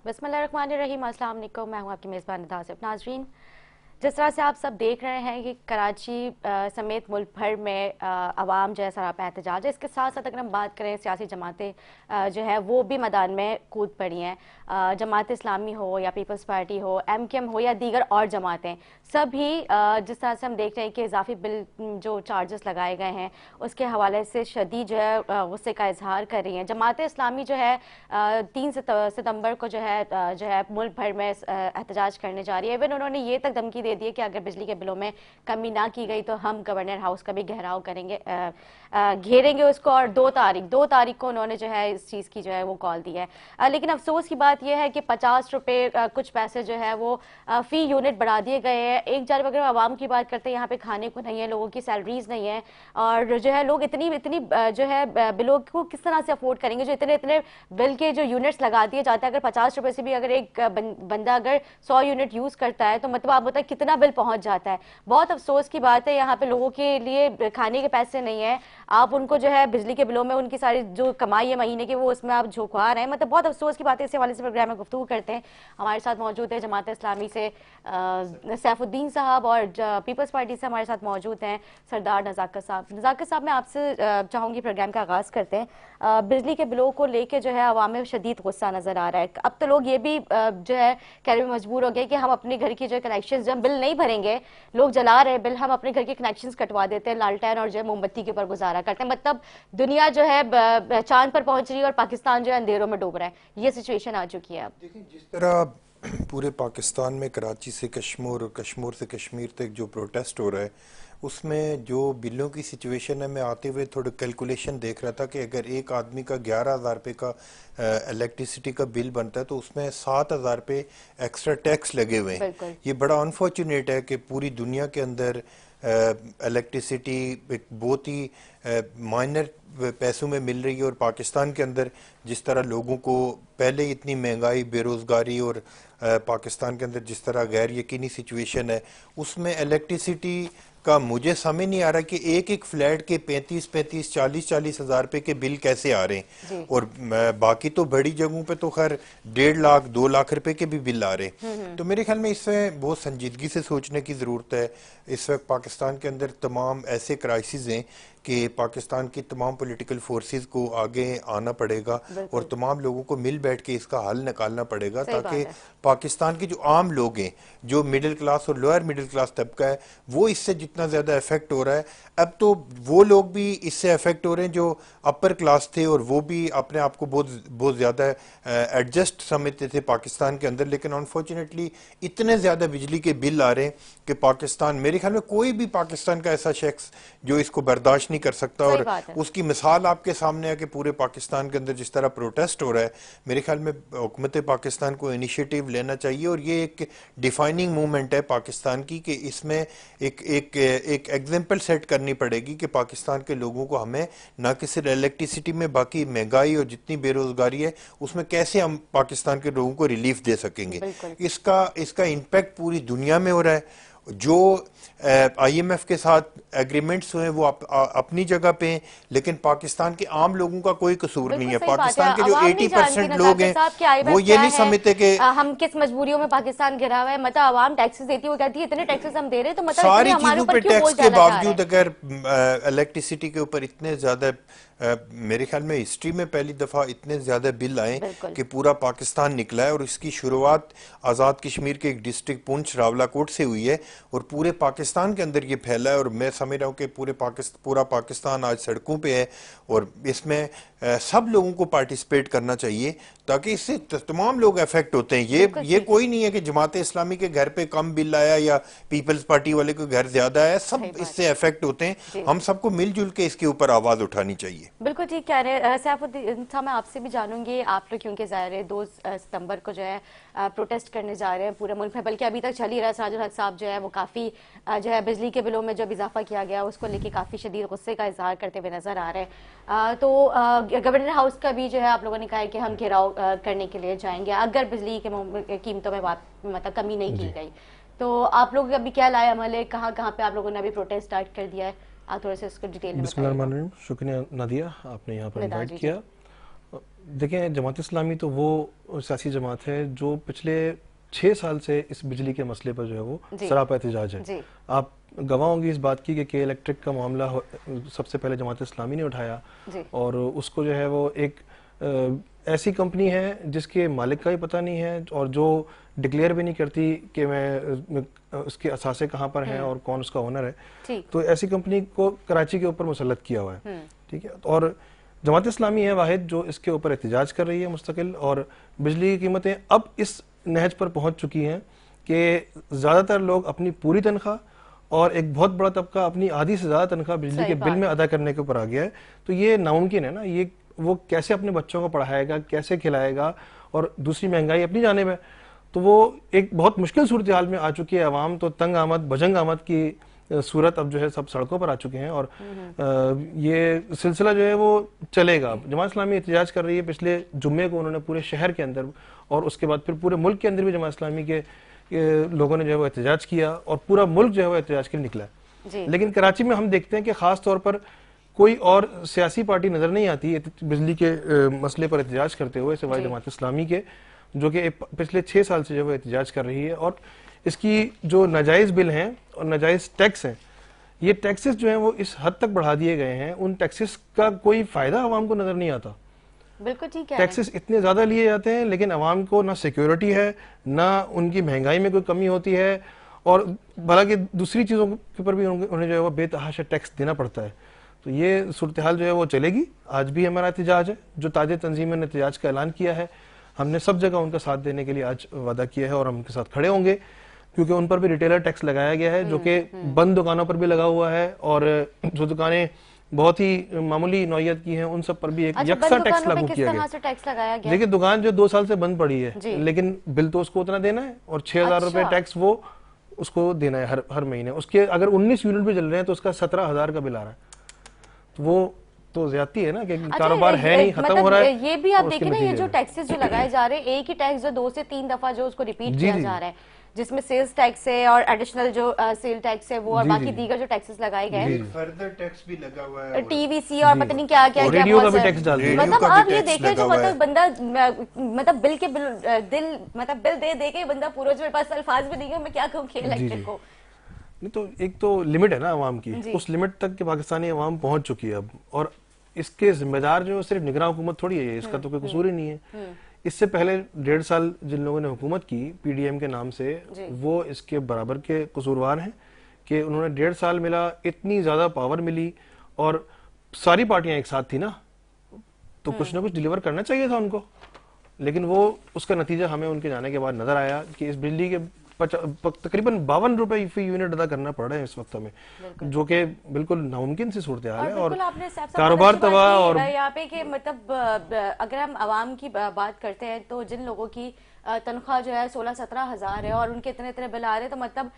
बिस्मिल्लाहिर्रहमानिर्रहीम। अस्सलाम वालेकुम। मैं हूं आपकी मेज़बान आसिफ। नाजरीन, जिस तरह से आप सब देख रहे हैं कि कराची समेत मुल्क भर में आवाम जो है सरापा एहतजाज है। इसके साथ साथ अगर हम बात करें सियासी जमातें जो है वो भी मैदान में कूद पड़ी हैं। जमात इस्लामी हो या पीपल्स पार्टी हो, MKM हो या दीगर और जमातें, सभी जिस तरह से हम देख रहे हैं कि इजाफी बिल जो चार्जेस लगाए गए हैं उसके हवाले से शदीद जो है गुस्से का इजहार कर रही हैं। जमात इस्लामी जो है 3 सितंबर को जो है मुल्क भर में एहतजाज करने जा रही है। इवन उन्होंने ये तक धमकी दे दी है कि अगर बिजली के बिलों में कमी ना की गई तो हम गवर्नर हाउस का भी घेराव करेंगे, घेरेंगे उसको। और 2 तारीख को उन्होंने जो है इस चीज़ की जो है वो कॉल दी है। लेकिन अफसोस की बात यह है कि 50 रुपये कुछ पैसे जो है वो फी यूनिट बढ़ा दिए गए हैं। एक जानब अगर आवाम की बात करते हैं, यहाँ पे खाने को नहीं है, लोगों की सैलरीज नहीं है, और जो है लोग इतनी इतनी जो है बिलों को किस तरह से अफोर्ड करेंगे। जो इतने इतने बिल के जो यूनिट्स लगा दिए जाते हैं, अगर 50 रुपये से भी अगर एक बंदा अगर 100 यूनिट यूज़ करता है तो मतलब आप बताएं कितना बिल पहुंच जाता है। बहुत अफसोस की बात है, यहाँ पे लोगों के लिए खाने के पैसे नहीं है, आप उनको जो है बिजली के बिलों में उनकी सारी जो कमाई है महीने की वो उसमें आप झोंकवा रहे हैं। मतलब बहुत अफसोस की बात है। इस हवाले से प्रोग्राम में गुफ्तगू करते हैं। हमारे साथ मौजूद है जमात इस्लामी से सैफुद्दीन साहब, और पीपल्स पार्टी से हमारे साथ मौजूद हैं सरदार नज़ाकत साहब। नज़ाकत साहब, मैं आपसे चाहूँगी प्रोग्राम का आगाज़ करते हैं। बिजली के बिलों को लेकर जो है आवाम में शदीद गुस्सा नज़र आ रहा है। अब तो लोग ये भी जो है कहने में मजबूर हो गए कि हम अपने घर की जो कनेक्शन, जब बिल नहीं भरेंगे, लोग जला रहे बिल, हम अपने घर के कनेक्शंस कटवा देते हैं, लालटेन और जो है मोमबत्ती के ऊपर गुजारा करते हैं। मतलब दुनिया जो है चांद पर पहुंच रही है और पाकिस्तान जो है अंधेरों में डूब रहा है। ये सिचुएशन आ चुकी है अब। देखिए, जिस तरह पूरे पाकिस्तान में कराची से कश्मीर और कश्मीर से कश्मीर तक जो प्रोटेस्ट हो रहा है, उसमें जो बिलों की सिचुएशन है, मैं आते हुए थोड़ा कैलकुलेशन देख रहा था कि अगर एक आदमी का 11,000 रुपये का इलेक्ट्रिसिटी का बिल बनता है तो उसमें 7,000 रुपये एक्स्ट्रा टैक्स लगे हुए हैं। ये बड़ा अनफॉर्चुनेट है कि पूरी दुनिया के अंदर इलेक्ट्रिसिटी एक बहुत ही माइनर पैसों में मिल रही है, और पाकिस्तान के अंदर जिस तरह लोगों को पहले इतनी महंगाई, बेरोज़गारी और पाकिस्तान के अंदर जिस तरह गैर यकीनी सिचुएशन है, उसमें इलेक्ट्रिसिटी का मुझे समझ नहीं आ रहा कि एक एक फ्लैट के 35-35, 40-40 हज़ार रुपये के बिल कैसे आ रहे हैं। और बाकी तो बड़ी जगहों पे तो खैर 1.5 लाख 2 लाख रुपए के भी बिल आ रहे हैं। तो मेरे ख्याल में इसमें बहुत संजीदगी से सोचने की ज़रूरत है। इस वक्त पाकिस्तान के अंदर तमाम ऐसे क्राइसिस हैं कि पाकिस्तान की तमाम पॉलिटिकल फोर्सेस को आगे आना पड़ेगा और तमाम लोगों को मिल बैठ के इसका हल निकालना पड़ेगा, ताकि पाकिस्तान के जो आम लोग हैं, जो मिडिल क्लास और लोअर मिडिल क्लास तबका है, वो इससे जितना ज़्यादा इफेक्ट हो रहा है, अब तो वो लोग भी इससे इफेक्ट हो रहे हैं जो अपर क्लास थे, और वो भी अपने आप को बहुत ज़्यादा एडजस्ट समझते थे पाकिस्तान के अंदर। लेकिन अनफॉर्चुनेटली इतने ज़्यादा बिजली के बिल आ रहे हैं कि पाकिस्तान, मेरे ख्याल में कोई भी पाकिस्तान का ऐसा शख्स जो इसको बर्दाश्त नहीं कर सकता। और उसकी मिसाल आपके सामने है कि पूरे पाकिस्तान के अंदर जिस तरह प्रोटेस्ट हो रहा है, मेरे ख्याल में हुकूमत पाकिस्तान को इनिशिएटिव लेना चाहिए। और ये एक डिफाइनिंग मूवमेंट है पाकिस्तान की कि इसमें एक एग्जाम्पल सेट करनी पड़ेगी कि पाकिस्तान के लोगों को हमें ना कि सिर्फ इलेक्ट्रिसिटी में, बाकी महंगाई और जितनी बेरोजगारी है उसमें कैसे हम पाकिस्तान के लोगों को रिलीफ दे सकेंगे। इसका इम्पैक्ट पूरी दुनिया में हो रहा है। जो IMF के साथ एग्रीमेंट्स हुए वो अपनी जगह पे हैं, लेकिन पाकिस्तान के आम लोगों का कोई कसूर नहीं है। पाकिस्तान के जो 80% लोग हैं वो ये नहीं समझते कि हम किस मजबूरियों में पाकिस्तान घिरा हुआ है। मतलब आवाम टैक्सेस देती है, वो कहती है इतने टैक्सेस हम दे रहे हैं तो मतलब सारी चीजों पे टैक्स के बावजूद अगर इलेक्ट्रिसिटी के ऊपर इतने ज्यादा, मेरे ख्याल में हिस्ट्री में पहली दफा इतने ज्यादा बिल आए कि पूरा पाकिस्तान निकला है। और इसकी शुरुआत आज़ाद कश्मीर के एक डिस्ट्रिक्ट पुंछ रावलाकोट से हुई है और पूरे पाकिस्तान के अंदर ये फैला है। और मैं समझ रहा हूँ कि पूरा पाकिस्तान आज सड़कों पे है, और इसमें सब लोगों को पार्टिसिपेट करना चाहिए, ताकि इससे तमाम लोग अफेक्ट होते हैं। ये कोई नहीं है कि जमात इस्लामी के घर पे कम बिल आया या पीपल्स पार्टी वाले के घर ज्यादा आया, सब इससे अफेक्ट होते हैं। हम सबको मिलजुल के इसके ऊपर आवाज उठानी चाहिए। बिल्कुल ठीक कह रहे हैं सैफुद्दीन साहब। मैं आपसे भी जानूंगी, आप लोग क्योंकि ज़ाहिर है 2 सितंबर को जो है प्रोटेस्ट करने जा रहे हैं पूरे मुल्क में, बल्कि अभी तक चल ही रहा है। सराजुल हक साहब जो है वो काफ़ी जो है बिजली के बिलों में जब इजाफा किया गया उसको लेके काफ़ी शदीद गुस्से का इजहार करते हुए नजर आ रहे हैं। तो गवर्नर हाउस का भी जो है आप लोगों ने कहा है कि हम घेराव करने के लिए जाएंगे अगर बिजली के कीमतों में मतलब कमी नहीं की गई। तो आप लोग अभी क्या लाए अमल है, कहाँ कहाँ पे आप लोगों ने अभी प्रोटेस्ट स्टार्ट कर दिया है, आप थोड़े से उसको डिटेल में बताइए। शुक्रिया नादिया, आपने यहाँ पर इनवाइट किया। देखें, जमात इस्लामी तो वो सियासी जमात है जो पिछले 6 साल से इस बिजली के मसले पर जो है वो सरापा एहतजाज है। आप गवाह होंगी इस बात की कि इलेक्ट्रिक का मामला सबसे पहले जमात इस्लामी ने उठाया, और उसको जो है वो एक ऐसी कंपनी है जिसके मालिक का ही पता नहीं है और जो डिक्लेयर भी नहीं करती कि मैं उसके असासे कहाँ पर हैं और कौन उसका ओनर है, तो ऐसी कंपनी को कराची के ऊपर मुसल्लत किया हुआ है। ठीक है, और जमात इस्लामी है वाहिद जो इसके ऊपर एहतजाज कर रही है मुस्तकिल, और बिजली की कीमतें अब इस नहज पर पहुंच चुकी हैं कि ज़्यादातर लोग अपनी पूरी तनख्वाह और एक बहुत बड़ा तबका अपनी आधी से ज़्यादा तनख्वाह बिजली के बिल में अदा करने के ऊपर आ गया है। तो ये नामुमकिन है ना, ये वो कैसे अपने बच्चों को पढ़ाएगा, कैसे खिलाएगा, और दूसरी महंगाई अपनी जानिब है। तो वो एक बहुत मुश्किल सूरत हाल में आ चुकी है। अवाम तो तंग आमद बजंग आमद की सूरत अब जो है सब सड़कों पर आ चुके हैं, और ये सिलसिला जो है वो चलेगा। जमात इस्लामी एहतजाज कर रही है। पिछले जुम्मे को उन्होंने पूरे शहर के अंदर और उसके बाद फिर पूरे मुल्क के अंदर भी जमात इस्लामी के लोगों ने जो है वो एहतजाज किया, और पूरा मुल्क जो है वो एहतजाज के लिए निकला है। लेकिन कराची में हम देखते हैं कि खास तौर पर कोई और सियासी पार्टी नजर नहीं आती बिजली के मसले पर एहतजाज करते हुए सिवाय जमात इस्लामी के, जो कि पिछले 6 साल से जो है एहतजाज कर रही है। और इसकी जो नाजायज बिल हैं और नाजायज टैक्स हैं, ये टैक्सेस जो हैं वो इस हद तक बढ़ा दिए गए हैं, उन टैक्सेस का कोई फायदा आवाम को नजर नहीं आता। बिल्कुल ठीक है, टैक्सेस इतने ज्यादा लिए जाते हैं लेकिन आवाम को ना सिक्योरिटी है, ना उनकी महंगाई में कोई कमी होती है, और हालांकि दूसरी चीजों के ऊपर भी उन्हें जो है वो बेतहाशा टैक्स देना पड़ता है। तो ये सूरत हाल जो है वो चलेगी। आज भी हमारा एहतजाज है, जो ताजे तंजीमों ने एहतजाज का ऐलान किया है, हमने सब जगह उनका साथ देने के लिए आज वादा किया है और हम उनके साथ खड़े होंगे, क्योंकि उन पर भी रिटेलर टैक्स लगाया गया है जो कि बंद दुकानों पर भी लगा हुआ है, और जो दुकानें बहुत ही मामूली नौयत की हैं उन सब पर भी एक यकसा टैक्स लागू किया गया। देखिए, दुकान जो 2 साल से बंद पड़ी है लेकिन बिल तो उसको उतना देना है, और 6,000 रुपए टैक्स वो उसको देना है हर महीने। उसके अगर 19 यूनिट भी चल रहे हैं तो उसका 17,000 का बिल आ रहा है। तो वो तो ज्यादती है ना कि कारोबार है नहीं, खत्म हो रहा है। ये भी आप देखिए ना, ये जो टैक्सेस जो लगाए जा रहे हैं, एक ही टैक्स जो 2 से 3 दफा जो उसको रिपीट किया जा रहा है, जिसमें सेल्स टैक्स है और एडिशनल जो सेल टैक्स है वो, और बाकी दीगर जो टैक्सेस लगाए गए हैं, फर्दर टैक्स भी लगा हुआ है, टीवीसी और पता नहीं क्या क्या रेडियो का भी टैक्स डाल दिया। मतलब आप ये देखें जो मतलब बंदा मतलब बिल के दिल मतलब बिल दे दे के बंदा पूरा, जो मेरे पास अल्फाज भी नहीं है, मैं क्या कहूँ इलेक्ट्रिक को। नहीं तो एक तो लिमिट है ना अवाम की, उस लिमिट तक के पाकिस्तानी अवाम पहुंच चुकी है अब, और इसके जिम्मेदार जो सिर्फ निगरान हुकूमत थोड़ी है, इसका तो कोई कसूर ही नहीं है। इससे पहले 1.5 साल जिन लोगों ने हुकूमत की पीडीएम के नाम से, वो इसके बराबर के कसूरवार हैं कि उन्होंने 1.5 साल मिला, इतनी ज्यादा पावर मिली, और सारी पार्टियां एक साथ थी ना, तो कुछ ना कुछ डिलीवर करना चाहिए था उनको। लेकिन वो उसका नतीजा हमें उनके जाने के बाद नजर आया कि इस बिजली के तकरीबन 52 रुपए फी यूनिट अदा करना पड़ रहा है इस वक्त में, जो कि बिल्कुल नामुमकिन सी सूरत हाल है, और कारोबार तबाह। और यहाँ पे कि मतलब अगर हम आवाम की बात करते हैं तो जिन लोगों की तनख्वाह जो है 16-17 हजार है और उनके इतने इतने बिल आ रहे हैं, तो मतलब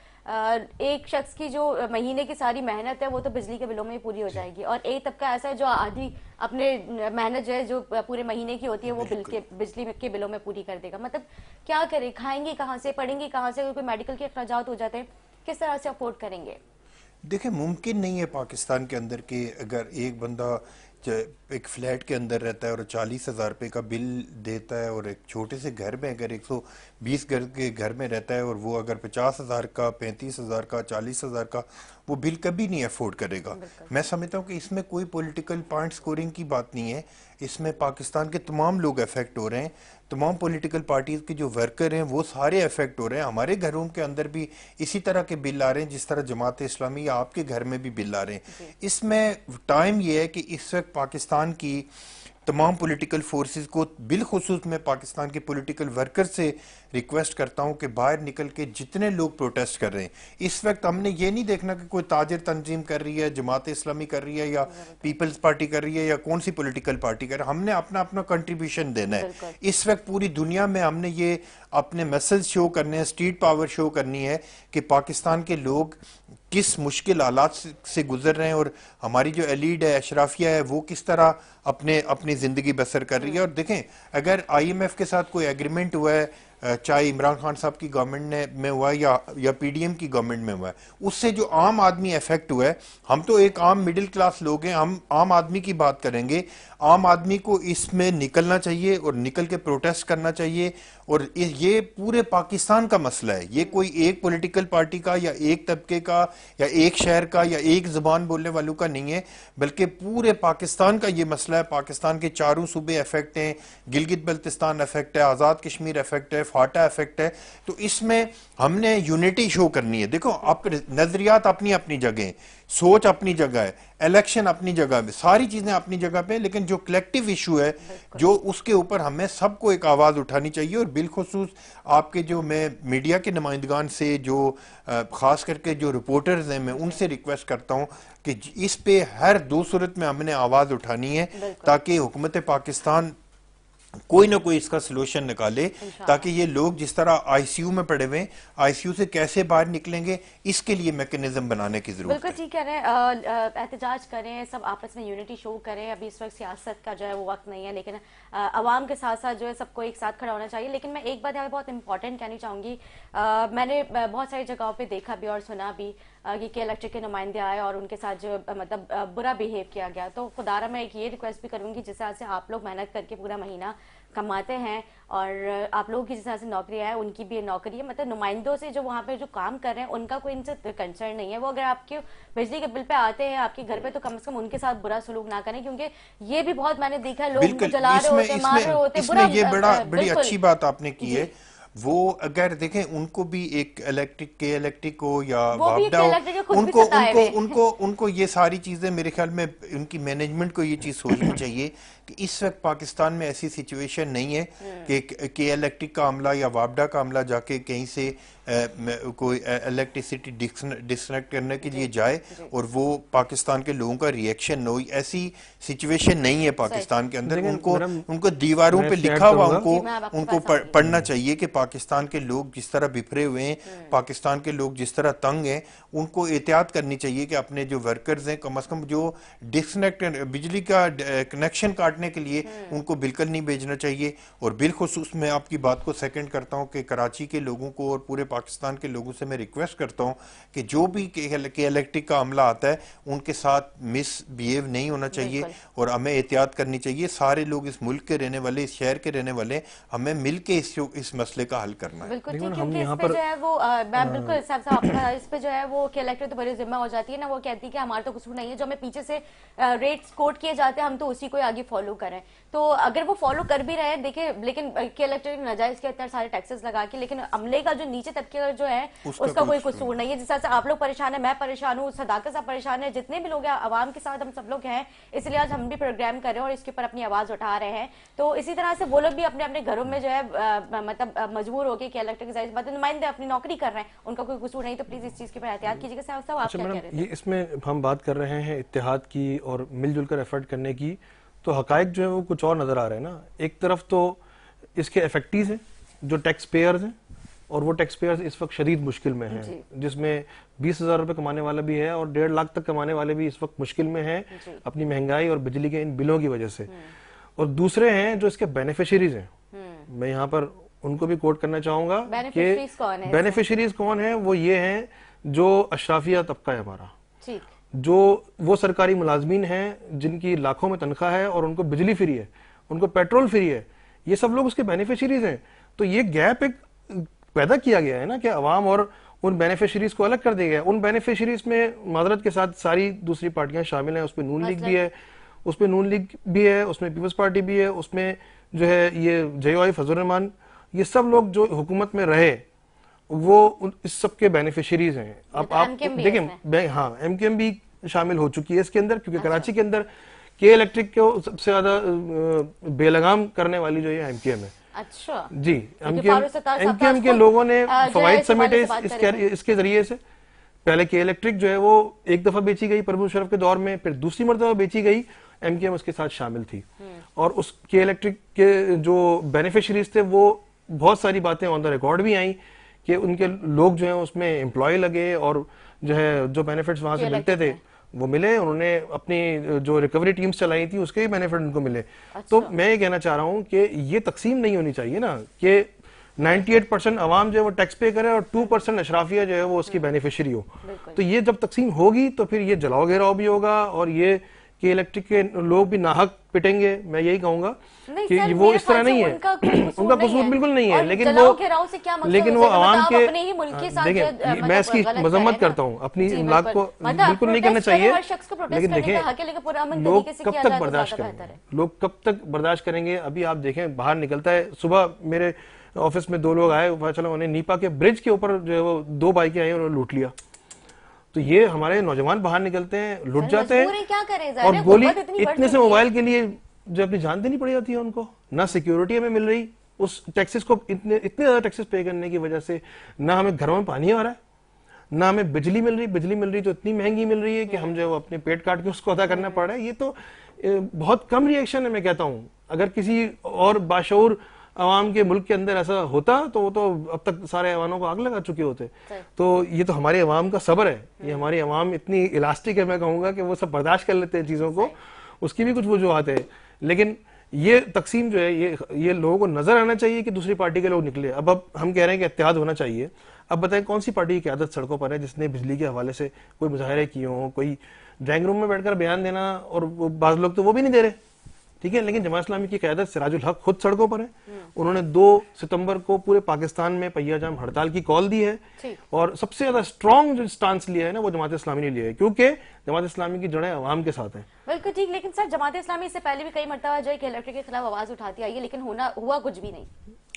एक शख्स की जो महीने की सारी मेहनत है वो तो बिजली के बिलों में ही पूरी हो जाएगी, और एक तबका ऐसा है जो आधी अपने मेहनत जो है जो पूरे महीने की होती है वो बिजली के बिलों में पूरी कर देगा। मतलब क्या करें, खाएंगे कहाँ से, पढ़ेंगे कहाँ से, कोई मेडिकल के अखराजात हो जाते हैं, किस तरह से अफोर्ड करेंगे? देखिए, मुमकिन नहीं है पाकिस्तान के अंदर कि अगर एक बंदा एक फ्लैट के अंदर रहता है और 40,000 रुपये का बिल देता है, और एक छोटे से घर में अगर 120 घर के घर में रहता है और वो अगर 50,000 का, 35,000 का, 40,000 का वो बिल कभी नहीं अफोर्ड करेगा। मैं समझता हूँ कि इसमें कोई पॉलिटिकल पॉइंट स्कोरिंग की बात नहीं है, इसमें पाकिस्तान के तमाम लोग अफेक्ट हो रहे हैं, तमाम पॉलिटिकल पार्टीज के जो वर्कर हैं वो सारे अफेक्ट हो रहे हैं। हमारे घरों के अंदर भी इसी तरह के बिल आ रहे हैं जिस तरह जमात इस्लामी या आपके घर में भी बिल आ रहे हैं। इसमें टाइम ये है कि इस वक्त पाकिस्तान की तमाम पॉलिटिकल फोर्सेस को, बिलखुसूस मैं पाकिस्तान के पॉलिटिकल वर्कर से रिक्वेस्ट करता हूं कि बाहर निकल के जितने लोग प्रोटेस्ट कर रहे हैं, इस वक्त हमने ये नहीं देखना कि कोई ताजिर तंजीम कर रही है, जमात इस्लामी कर रही है, या पीपल्स पार्टी कर रही है, या कौन सी पॉलिटिकल पार्टी कर रही है। हमने अपना अपना कंट्रीब्यूशन देना है। इस वक्त पूरी दुनिया में हमने ये अपने मैसेज शो करने हैं, स्ट्रीट पावर शो करनी है कि पाकिस्तान के लोग किस मुश्किल हालात से गुजर रहे हैं, और हमारी जो एलीट है, अशराफिया है, वो किस तरह अपनी जिंदगी बसर कर रही है। और देखें, अगर IMF के साथ कोई एग्रीमेंट हुआ है चाहे इमरान खान साहब की गवर्नमेंट ने में हुआ या पीडीएम की गवर्नमेंट में हुआ है, उससे जो आम आदमी इफेक्ट हुआ है, हम तो एक आम मिडिल क्लास लोग हैं, हम आम आदमी की बात करेंगे। आम आदमी को इसमें निकलना चाहिए और निकल के प्रोटेस्ट करना चाहिए। और ये पूरे पाकिस्तान का मसला है, ये कोई एक पॉलिटिकल पार्टी का या एक तबके का या एक शहर का या एक जुबान बोलने वालों का नहीं है, बल्कि पूरे पाकिस्तान का ये मसला है। पाकिस्तान के चारों सूबे इफेक्ट हैं, गिलगित बल्तिस्तान इफेक्ट है, आज़ाद कश्मीर इफेक्ट है, फाटा इफेक्ट है। तो इसमें हमने यूनिटी शो करनी है। देखो, आप नजरियात अपनी अपनी जगह, सोच अपनी जगह है, इलेक्शन अपनी जगह पे, सारी चीजें अपनी जगह पे, लेकिन जो कलेक्टिव इशू है, जो उसके ऊपर हमें सबको एक आवाज उठानी चाहिए। और बिलखुसूस आपके जो मैं मीडिया के नुमाइंदगान से जो खास करके जो रिपोर्टर्स हैं, मैं उनसे रिक्वेस्ट करता हूं कि इस पे हर दो सूरत में हमने आवाज उठानी है, ताकि हुकूमत पाकिस्तान कोई ना कोई इसका सोल्यूशन निकाले, ताकि ये लोग जिस तरह आईसीयू में पड़े हुए, आईसीयू से कैसे बाहर निकलेंगे, इसके लिए मैकेनिज्म बनाने की जरूरत है। बिल्कुल ठीक कह रहे हैं, एहतजाज करें, सब आपस में यूनिटी शो करें। अभी इस वक्त सियासत का जो है वो वक्त नहीं है, लेकिन अवाम के साथ साथ जो है सबको एक साथ खड़ा होना चाहिए। लेकिन मैं एक बात यहाँ बहुत इंपॉर्टेंट कहनी चाहूंगी, मैंने बहुत सारी जगहों पे देखा भी और सुना भी कि के इलेक्ट्रिक के नुमाइंदे आए और उनके साथ जो मतलब बुरा बिहेव किया गया। तो खुदारा मैं एक ये रिक्वेस्ट भी करूंगी, जिस तरह से आप लोग मेहनत करके पूरा महीना कमाते हैं और आप लोगों की जिस तरह से नौकरी है, उनकी भी नौकरी है, मतलब नुमाइंदों से जो वहाँ पे जो काम कर रहे हैं उनका कोई इनसे कंसर्न नहीं है। वो अगर आपके बिजली के बिल पे आते हैं आपके घर पे, तो कम से कम उनके साथ बुरा सलूक ना करें, क्योंकि ये भी बहुत मैंने देखा है, लोग उनको जला रहे होते हैं, मार रहे होते हैं। बुरा, ये बड़ी अच्छी बात आपने की है। वो अगर देखें, उनको भी एक इलेक्ट्रिक हो या वापडा हो, उनको ये सारी चीजें, मेरे ख्याल में उनकी मैनेजमेंट को ये चीज सोचनी चाहिए कि इस वक्त पाकिस्तान में ऐसी सिचुएशन नहीं है कि इलेक्ट्रिक का अमला या वापडा का अमला जाके कहीं से कोई इलेक्ट्रिसिटी डिस्कनेक्ट करने के लिए जाए और वो पाकिस्तान के लोगों का रिएक्शन न हो। ऐसी सिचुएशन नहीं है पाकिस्तान के अंदर। उनको दीवारों पे लिखा हुआ उनको पढ़ना चाहिए कि पाकिस्तान के लोग जिस तरह बिखरे हुए हैं, पाकिस्तान के लोग जिस तरह तंग हैं, उनको एहतियात करनी चाहिए कि अपने जो वर्कर्स हैं, कम से कम जो डिस्कनेक्ट बिजली का कनेक्शन काटने के लिए उनको बिल्कुल नहीं भेजना चाहिए। और बिलखुसूस मैं आपकी बात को सेकंड करता हूं कि कराची के लोगों को और पूरे पाकिस्तान के लोगों से मैं रिक्वेस्ट करता हूं कि जो भी के इलेक्ट्रिक का अमला आता है उनके साथ मिसबिहेव नहीं होना चाहिए और हमें एहतियात करनी चाहिए। सारे लोग इस मुल्क के रहने वाले, इस शहर के रहने वाले, हमें मिलके इस मसले का हल करना है। बिल्कुल ठीक, क्योंकि इस पे जो है वो मैं बिल्कुल साहब इस पे जो है वो कि इलेक्ट्रिक तो बड़ी जिम्मा हो जाती है ना, वो कहती है कि हमारा तो कसूर नहीं है, जो हमें पीछे से रेट्स कोट किए जाते हैं हम तो उसी को आगे फॉलो करें। तो अगर वो फॉलो कर भी रहे हैं, देखिए, लेकिन के इलेक्ट्रिक नाजायज के इतने सारे टैक्सेस लगा के, लेकिन अमले का जो नीचे तबके का जो है उसका कोई कसूर नहीं है। जिस तरह से आप लोग परेशान है, मैं परेशान हूँ, सदाकत साहब परेशान है, जितने भी लोग हैं आवाम के साथ हम सब लोग हैं, इसलिए आज हम भी प्रोग्राम कर रहे हैं और इसके ऊपर अपनी आवाज उठा रहे हैं। तो इसी तरह से वो लोग भी अपने अपने घरों में जो है मतलब मजबूर होकर के इलेक्ट्रिक नुमाइंदे अपनी नौकरी कर रहे हैं, उनका कोई कसूर नहीं। तो प्लीज इस चीज के ऊपर एहतियात कीजिएगा। साहब आप क्या कह रहे थे? इसमें हम बात कर रहे हैं इत्तेहाद की और मिलजुल कर एफर्ट करने की, तो हकायक जो है वो कुछ और नजर आ रहे हैं ना। एक तरफ तो इसके इफेक्टीज हैं जो टैक्स पेयर्स हैं, और वो टैक्स पेयर्स इस वक्त शदीद मुश्किल में हैं, जिसमें 20,000 रुपए कमाने वाला भी है और 1.5 लाख तक कमाने वाले भी इस वक्त मुश्किल में हैं अपनी महंगाई और बिजली के इन बिलों की वजह से। और दूसरे हैं जो इसके बेनिफिशियरीज हैं, मैं यहाँ पर उनको भी कोट करना चाहूंगा कि बेनिफिशियरीज कौन है। वो ये हैं जो अशराफिया तबका है हमारा, जो वो सरकारी मुलाजमीन हैं जिनकी लाखों में तनख्वाह है और उनको बिजली फ्री है, उनको पेट्रोल फ्री है, ये सब लोग उसके बेनिफिशियरीज हैं। तो ये गैप एक पैदा किया गया है ना कि अवाम और उन बेनिफिशियरीज को अलग कर दिया गया। उन बेनिफिशियरीज में मादरत के साथ सारी दूसरी पार्टियां शामिल हैं, उसमें नून लीग भी है, उसमें पीपल्स पार्टी भी है, उसमें जो है ये JOI फजल रहमान, ये सब लोग जो हुकूमत में रहे वो इस सब के बेनिफिशियरीज हैं। अब आप देखिए, हाँ, MKM भी शामिल हो चुकी है इसके अंदर, क्योंकि कराची के अंदर के इलेक्ट्रिक को सबसे ज्यादा बेलगाम करने वाली जो है MKM है। अच्छा जी, MKM के लोगों ने फवाइद समेटे इसके जरिए से। पहले के इलेक्ट्रिक जो है वो एक दफा बेची गई परवेज मुशर्रफ के दौर में, फिर दूसरी मरतबा बेची गई, MKM उसके साथ शामिल थी। और उस के इलेक्ट्रिक के जो बेनिफिशियरीज थे वो बहुत सारी बातें ऑन द रिकॉर्ड भी आई कि उनके लोग जो है उसमें एम्प्लॉय लगे और जो है जो बेनिफिट्स वहां से मिलते थे वो मिले। उन्होंने अपनी जो रिकवरी टीम्स चलाई थी उसके भी बेनिफिट उनको मिले। अच्छा। तो मैं ये कहना चाह रहा हूं कि ये तकसीम नहीं होनी चाहिए ना कि 98% अवाम जो है वो टैक्स पे करे और 2% अशराफिया जो है वो उसकी बेनिफिशियरी हो। तो ये जब तकसीम होगी तो फिर ये जलाओ घेराव भी होगा और ये कि इलेक्ट्रिक के लोग भी नाहक पिटेंगे। मैं यही कहूंगा कि वो इस तरह नहीं है, उनका कसूर बिल्कुल नहीं है, लेकिन वो आवाम के, देखिए मैं इसकी मजम्मत करता हूँ, अपनी इमलाक को बिल्कुल नहीं करना चाहिए, लेकिन देखें लोग कब तक बर्दाश्त करेंगे, लोग कब तक बर्दाश्त करेंगे। अभी आप देखें बाहर निकलता है, सुबह मेरे ऑफिस में 2 लोग आए, पता चला उन्हें नीपा के ब्रिज के ऊपर जो है वो 2 बाइकें आई और लूट लिया। तो ये हमारे नौजवान बाहर निकलते हैं, लुट जाते हैं, क्या करें, और गोली इतने से मोबाइल के लिए जो अपनी जान देनी पड़ जाती है उनको, ना सिक्योरिटी हमें मिल रही उस टैक्सेस को, इतने ज्यादा टैक्सेस पे करने की वजह से, ना हमें घरों में पानी आ रहा है, ना हमें बिजली मिल रही तो इतनी महंगी मिल रही है कि हम जो अपने पेट काट के उसको अदा करना पड़ रहा है। ये तो बहुत कम रिएक्शन है। मैं कहता हूँ अगर किसी और बाशऊर अवाम के मुल्क के अंदर ऐसा होता तो वो तो अब तक सारे अवानों को आग लगा चुके होते। तो ये तो हमारे अवाम का सब्र है, ये हमारी अवाम इतनी इलास्टिक है, मैं कहूंगा कि वो सब बर्दाश्त कर लेते हैं चीजों को, उसकी भी कुछ वजूहत है। लेकिन ये तकसीम जो है ये लोगों को नजर आना चाहिए कि दूसरी पार्टी के लोग निकले। अब हम कह रहे हैं कि इत्तेहाद होना चाहिए। अब बताएं कौन सी पार्टी की क़यादत सड़कों पर है जिसने बिजली के हवाले से कोई मुजाहरे किए हों, कोई ड्राइंग रूम में बैठकर बयान देना, और बाज लोग तो वो भी नहीं दे रहे, ठीक है। लेकिन जमात इस्लामी की क़यादत सिराजुल हक खुद सड़कों पर है। उन्होंने 2 सितंबर को पूरे पाकिस्तान में पहिया-जाम हड़ताल की कॉल दी है, और सबसे ज्यादा स्ट्रॉन्ग जो स्टांस लिया है ना वो जमात इस्लामी ने लिया है, क्योंकि जमात इस्लामी की जड़ें अवाम के साथ हैं। बिल्कुल ठीक। लेकिन सर जमात इस्लामी से पहले भी कई मरतबा जो है इलेक्ट्रिक के खिलाफ आवाज उठाती आई है, लेकिन हुआ कुछ भी नहीं।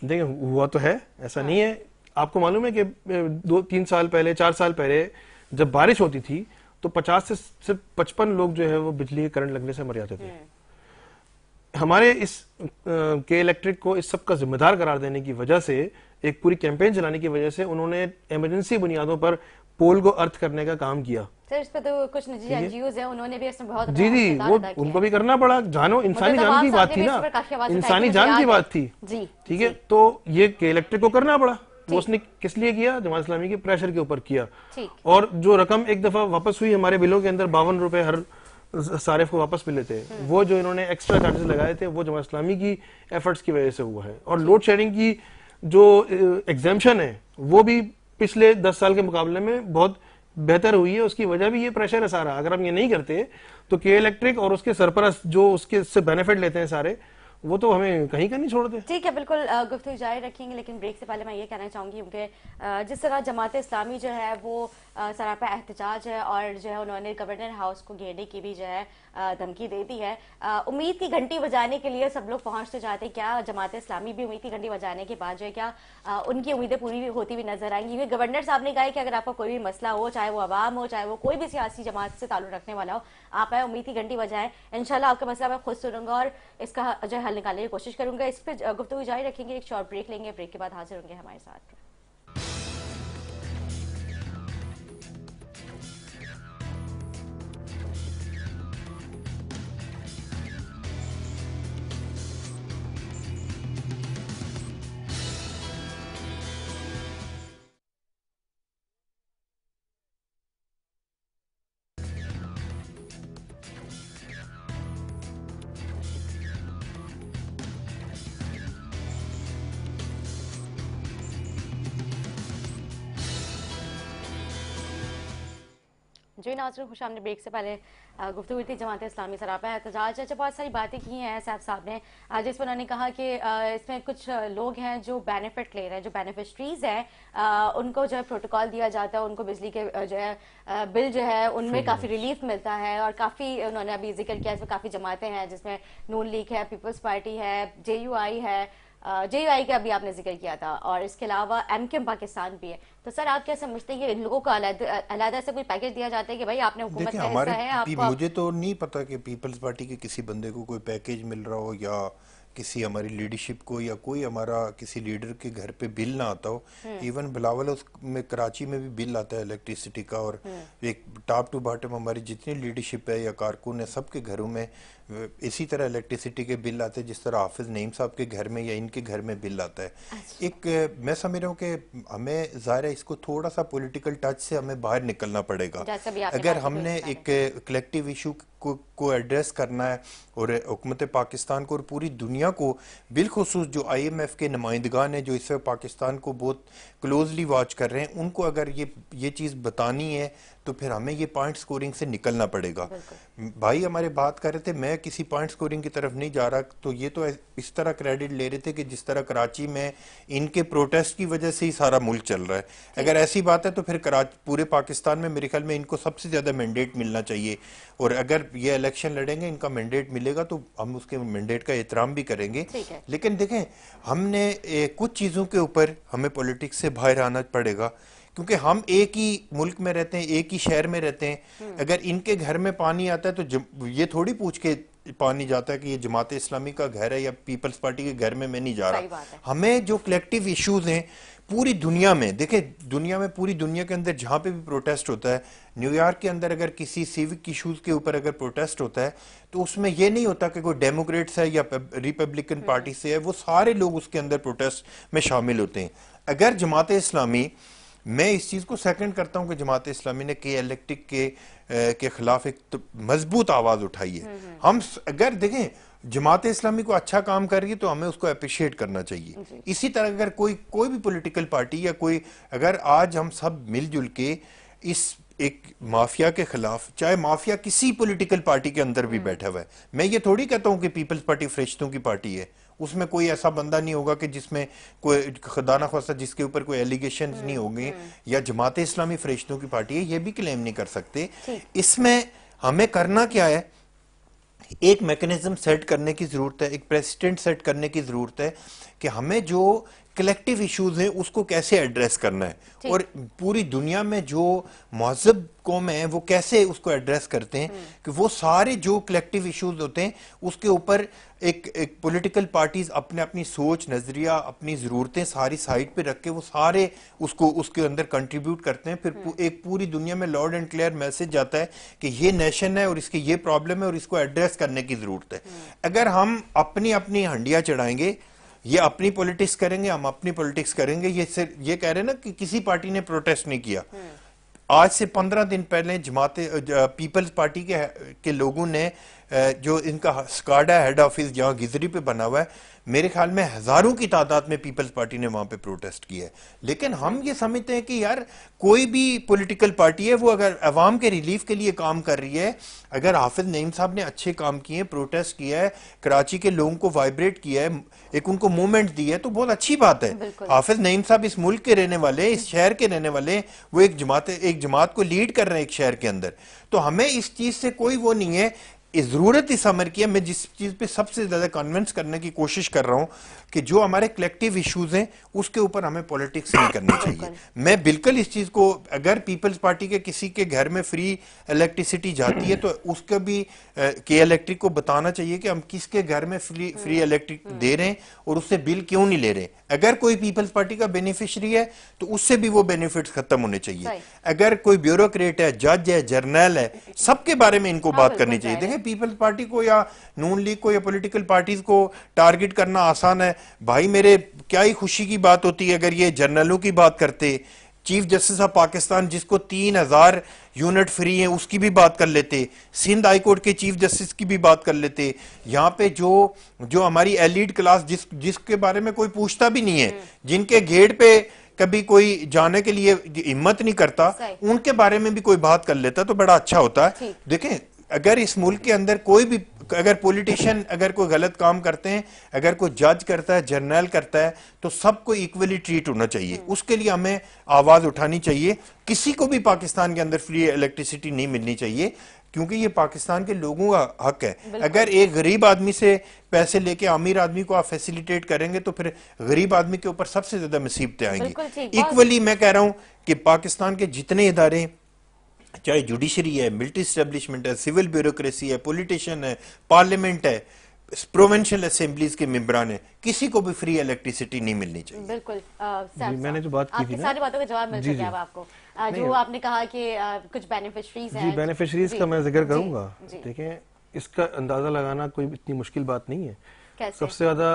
देखिए हुआ तो है, ऐसा नहीं है। आपको मालूम है कि 2-3 साल पहले, 4 साल पहले जब बारिश होती थी तो 50 से सिर्फ 55 लोग जो है वो बिजली के करंट लगने से मर जाते थे। हमारे इस के इलेक्ट्रिक को इस सब का जिम्मेदार करार देने की वजह से, एक पूरी कैंपेन चलाने की वजह से उन्होंने इमरजेंसी बुनियादों पर पोल को अर्थ करने का काम किया। सर इस पे तो कुछ निजी एनजीओज हैं, उन्होंने भी इसमें बहुत जी वो उनको भी करना पड़ा। जानो इंसानी जान की बात थी ना, इंसानी जान की बात थी, ठीक है। तो ये के इलेक्ट्रिक को करना पड़ा। वो उसने किस लिए किया? जमात इस्लामी के प्रेशर के ऊपर किया। और जो रकम एक दफा वापस हुई हमारे बिलों के अंदर, 52 रुपए हर सारिफ को वापस मिले थे, वो जो इन्होंने एक्स्ट्रा चार्जेस लगाए थे वो जमात इस्लामी की एफर्ट्स की वजह से हुआ है। और लोड शेयरिंग की जो एग्जेम्पशन है वो भी पिछले 10 साल के मुकाबले में बहुत बेहतर हुई है। उसकी वजह भी ये प्रेशर है सारा। अगर हम ये नहीं करते तो के इलेक्ट्रिक और उसके सरपरस्त जो उसके से बेनिफिट लेते हैं सारे, वो तो हमें कहीं का नहीं छोड़ते। ठीक है, बिल्कुल गुफ्तगू जारी रखेंगे, लेकिन ब्रेक से पहले मैं ये कहना चाहूंगी क्योंकि जिस तरह जमात इस्लामी जो है वो सरापा एहतजाज है और जो है उन्होंने गवर्नर हाउस को घेरने की भी जो है धमकी दे दी है। उम्मीद की घंटी बजाने के लिए सब लोग पहुंचते जाते, क्या जमात इस्लामी भी उम्मीद की घंटी बजाने के बाद जो है क्या उनकी उम्मीदें पूरी होती हुई नजर आएंगी? क्योंकि गवर्नर साहब ने कहा है कि अगर आपका कोई भी मसला हो, चाहे वो अवाम हो, चाहे वो कोई भी सियासी जमात से ताल्लुक रखने वाला हो, आप आए उम्मीद की घंटी बजाएं, इंशाल्लाह आपका मसला मैं खुद सुनूंगा और इसका जो है हल निकालने की कोशिश करूंगा। इस पर गुफ्तगू जारी रखेंगे, एक शॉर्ट ब्रेक लेंगे, ब्रेक के बाद हाजिर होंगे हमारे साथ। जी नाज़रीन, खुश आमदीद। ब्रेक से पहले गुफ्तगू थी जमात इस्लामी सरापा एहतजाज। अच्छा, बहुत सारी बातें की हैं साहब ने, जिसमें उन्होंने कहा कि इसमें कुछ लोग हैं जो बेनिफिट ले रहे हैं, जो बेनिफिशरीज हैं, उनको जो है प्रोटोकॉल दिया जाता है, उनको बिजली के जो है बिल जो है उनमें काफ़ी रिलीफ मिलता है। और काफ़ी उन्होंने अभी जिक्र किया इसमें काफ़ी जमातें हैं जिसमें नून लीग है, पीपल्स पार्टी है, JUI है, JUI का अभी आपने जिक्र किया था, और इसके अलावा MKM पाकिस्तान भी है। तो सर आप क्या समझते हैं कि इन लोगों को अलग से कोई पैकेज दिया जाता है कि भाई आपने हुकूमत का हिस्सा है आपको? मुझे तो नहीं पता कि पीपल्स पार्टी के किसी बंदे को कोई पैकेज मिल रहा हो या किसी हमारी लीडरशिप को या कोई हमारा किसी लीडर के घर पे बिल ना आता हो। इवन बिलावल उसमें कराची में भी बिल आता है इलेक्ट्रिसिटी का, और एक टॉप टू बॉटम हमारी जितनी लीडरशिप है या कारकुन है सबके घरों में इसी तरह इलेक्ट्रिसिटी के बिल आते हैं, जिस तरह हाफिज नईम साहब के घर में या इनके घर में बिल आता है। एक मैं समझ रहा हूँ कि हमें ज़ाहिर है इसको थोड़ा सा पॉलिटिकल टच से हमें बाहर निकलना पड़ेगा। अगर हमने एक कलेक्टिव इशू को एड्रेस करना है और हुकूमत पाकिस्तान को और पूरी दुनिया दुनिया को, बिलखुसूस जो IMF के नुमाइंदगान हैं जो इस वक्त पाकिस्तान को बहुत क्लोजली वॉच कर रहे हैं, उनको अगर ये चीज़ बतानी है तो फिर हमें ये पॉइंट स्कोरिंग से निकलना पड़ेगा। भाई हमारे बात कर रहे थे, मैं किसी पॉइंट स्कोरिंग की तरफ नहीं जा रहा, तो ये तो इस तरह क्रेडिट ले रहे थे कि जिस तरह कराची में इनके प्रोटेस्ट की वजह से ही सारा मुल्क चल रहा है। अगर ऐसी बात है तो फिर पूरे पाकिस्तान में मेरे ख्याल में इनको सबसे ज्यादा मैंडेट मिलना चाहिए, और अगर ये इलेक्शन लड़ेंगे इनका मैंडेट मिलेगा तो हम उसके मैंडेट का एहतराम भी करेंगे। लेकिन देखें, हमने कुछ चीजों के ऊपर हमें पॉलिटिक्स से बाहर आना पड़ेगा, क्योंकि हम एक ही मुल्क में रहते हैं, एक ही शहर में रहते हैं। अगर इनके घर में पानी आता है तो ये थोड़ी पूछ के पानी जाता है कि ये जमात इस्लामी का घर है या पीपल्स पार्टी के घर में मैं नहीं जा रहा। हमें जो कलेक्टिव इश्यूज हैं पूरी दुनिया में, देखें दुनिया में, पूरी दुनिया के अंदर जहां पे भी प्रोटेस्ट होता है, न्यूयॉर्क के अंदर अगर किसी सिविक इश्यूज के ऊपर अगर प्रोटेस्ट होता है तो उसमें यह नहीं होता कि कोई डेमोक्रेट्स है या रिपब्लिकन पार्टी से है, वो सारे लोग उसके अंदर प्रोटेस्ट में शामिल होते हैं। अगर जमात इस्लामी, मैं इस चीज को सेकंड करता हूं कि जमात इस्लामी ने के इलेक्ट्रिक के खिलाफ एक तो मजबूत आवाज उठाई है। हम अगर देखें जमात इस्लामी को अच्छा काम कर रही है तो हमें उसको अप्रिशिएट करना चाहिए। इसी तरह अगर कोई भी पॉलिटिकल पार्टी या कोई, अगर आज हम सब मिलजुल के इस एक माफिया के खिलाफ, चाहे माफिया किसी पॉलिटिकल पार्टी के अंदर भी बैठा हुआ है, मैं ये थोड़ी कहता हूं कि पीपल्स पार्टी फरिश्तों की पार्टी है, उसमें कोई ऐसा बंदा नहीं होगा कि जिसमें कोई खुदा ना खास्ता जिसके ऊपर कोई एलिगेशन नहीं होंगे, या जमात इस्लामी फरिश्तों की पार्टी है, ये भी क्लेम नहीं कर सकते। इसमें हमें करना क्या है, एक मैकेनिज्म सेट करने की जरूरत है, एक प्रेसिडेंट सेट करने की जरूरत है कि हमें जो कलेक्टिव इश्यूज हैं उसको कैसे एड्रेस करना है, और पूरी दुनिया में जो महजब कौमें हैं वो कैसे उसको एड्रेस करते हैं कि वो सारे जो कलेक्टिव इश्यूज होते हैं उसके ऊपर एक पॉलिटिकल पार्टीज अपने अपनी सोच, नजरिया, अपनी जरूरतें सारी साइड पे रख के वो सारे उसको उसके अंदर कंट्रीब्यूट करते हैं। फिर एक पूरी दुनिया में लाउड एंड क्लियर मैसेज जाता है कि ये नेशन है और इसकी ये प्रॉब्लम है और इसको एड्रेस करने की जरूरत है। अगर हम अपनी अपनी हंडिया चढ़ाएंगे, ये अपनी पॉलिटिक्स करेंगे, हम अपनी पॉलिटिक्स करेंगे, ये कह रहे हैं ना कि किसी पार्टी ने प्रोटेस्ट नहीं किया। आज से 15 दिन पहले पीपल्स पार्टी के लोगों ने जो इनका स्काडा हेड ऑफिस जहां गिजरी पे बना हुआ है, मेरे ख्याल में हजारों की तादाद में पीपल्स पार्टी ने वहां पे प्रोटेस्ट किया है। लेकिन हम ये समझते हैं कि यार कोई भी पॉलिटिकल पार्टी है वो अगर अवाम के रिलीफ के लिए काम कर रही है, अगर हाफिज नईम साहब ने अच्छे काम किए, प्रोटेस्ट किया है, कराची के लोगों को वाइब्रेट किया है, एक उनको मूवमेंट दी है, तो बहुत अच्छी बात है। हाफिज नईम साहब इस मुल्क के रहने वाले, इस शहर के रहने वाले, वो एक जमात को लीड कर रहे हैं एक शहर के अंदर। तो हमें इस चीज से कोई वो नहीं है। जरूरत इस अमर की है, मैं जिस चीज पे सबसे ज्यादा कन्विंस करने की कोशिश कर रहा हूं कि जो हमारे कलेक्टिव इश्यूज हैं उसके ऊपर हमें पॉलिटिक्स नहीं करनी चाहिए। मैं बिल्कुल इस चीज को, अगर पीपल्स पार्टी के किसी के घर में फ्री इलेक्ट्रिसिटी जाती है तो उसको भी के इलेक्ट्रिक को बताना चाहिए कि हम किसके घर में फ्री इलेक्ट्रिक दे रहे हैं और उससे बिल क्यों नहीं ले रहे। अगर कोई पीपल्स पार्टी का बेनिफिशियरी है तो उससे भी वो बेनिफिट्स खत्म होने चाहिए। अगर कोई ब्यूरोक्रेट है, जज है, जर्नल है, सबके बारे में इनको बात करनी चाहिए। देखिए पीपल्स पार्टी को या नून लीग को या पॉलिटिकल पार्टीज को टारगेट करना आसान है। भाई मेरे क्या ही खुशी की बात होती है अगर ये जर्नलों की बात करते, चीफ जस्टिस ऑफ पाकिस्तान जिसको 3000 यूनिट फ्री है उसकी भी बात कर लेते, सिंध हाई कोर्ट के चीफ जस्टिस की भी बात कर लेते, यहाँ पे जो हमारी एलीट क्लास जिसके बारे में कोई पूछता भी नहीं है, जिनके गेट पे कभी कोई जाने के लिए हिम्मत नहीं करता, उनके बारे में भी कोई बात कर लेता तो बड़ा अच्छा होता है। देखें अगर इस मुल्क के अंदर कोई भी, अगर पॉलिटिशियन अगर कोई गलत काम करते हैं, अगर कोई जज करता है, जर्नल करता है, तो सबको इक्वली ट्रीट होना चाहिए। उसके लिए हमें आवाज उठानी चाहिए। किसी को भी पाकिस्तान के अंदर फ्री इलेक्ट्रिसिटी नहीं मिलनी चाहिए, क्योंकि ये पाकिस्तान के लोगों का हक है। अगर एक गरीब आदमी से पैसे लेके अमीर आदमी को आप फैसिलिटेट करेंगे तो फिर गरीब आदमी के ऊपर सबसे ज्यादा मुसीबतें आएंगी। इक्वली मैं कह रहा हूं कि पाकिस्तान के जितने इदारे, चाहे जुडिशरी है, मिलिट्री एस्टेब्लिशमेंट है, सिविल ब्यूरोक्रेसी है, पॉलिटिशियन है, पार्लियामेंट है, प्रोविंशियल असेंबलीज के मेंबरान है, किसी को भी फ्री इलेक्ट्रिसिटी नहीं मिलनी चाहिए। बिल्कुल मैंने जो बात की थी ना, सारी बातों का जवाब मिल चुका है आपको। जो आपने कहा कि कुछ बेनिफिशरीज हैं, जी बेनिफिशरीज का मैं जिक्र करूंगा। देखें इसका अंदाजा लगाना कोई इतनी मुश्किल बात नहीं है। सबसे ज्यादा